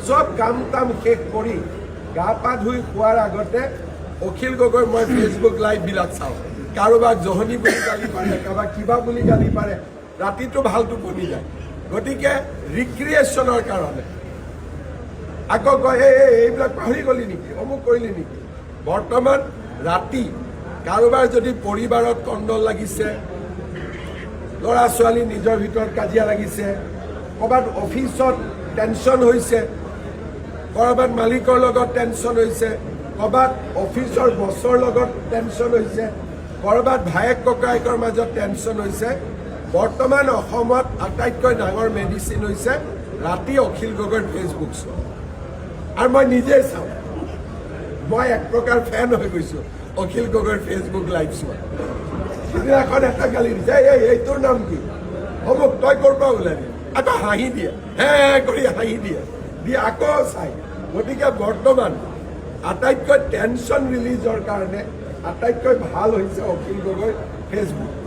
চব কাম তাম শেষ কৰি গা পা ধুই খোৱাৰ আগতে অখিল গগৈ মই ফেচবুক লাইভবিলাক চাওঁ। কাৰোবাক জহনী বুলি গালি পাৰে, কাৰোবাক কিবা বুলি গালি পাৰে, ৰাতিটো ভাল টোপনি যায়। গতিকে ৰিক্ৰিয়েশ্যনৰ কাৰণে আকৌ কয় এইবিলাক পাহৰি গলি নেকি, অমুক কৰিলি নেকি। বৰ্তমান ৰাতি কাৰোবাৰ যদি পৰিবাৰত কণ্ডল লাগিছে, ল'ৰা ছোৱালী নিজৰ ভিতৰত কাজিয়া লাগিছে, ক'ৰবাত অফিচত টেনশ্যন হৈছে, ক'ৰবাত মালিকৰ লগত টেনশ্যন হৈছে, ক'ৰবাত অফিচৰ বছৰ লগত টেনশ্যন হৈছে, ক'ৰবাত ভায়েক ককায়েকৰ মাজত টেনশ্যন হৈছে, বৰ্তমান অসমত আটাইতকৈ ডাঙৰ মেডিচিন হৈছে ৰাতি অখিল গগৈৰ ফেচবুক চোৱা। আৰু মই নিজে চাওঁ, মই এক প্ৰকাৰ ফেন হৈ গৈছোঁ অখিল গগৈৰ ফেচবুক লাইভ চোৱা। সিদিনাখন এটা গালি দিছে, এইটোৰ নাম কি, অমুক তই ক'ৰ পৰা ওলাবি, আকৌ হাঁহি দিয়ে, হে কৰি হাঁহি দিয়ে, দিয়ে আকৌ চাই। গতিকে বৰ্তমান আটাইতকৈ টেনশ্যন ৰিলিজৰ কাৰণে আটাইতকৈ ভাল হৈছে অখিল গগৈৰ ফেচবুক।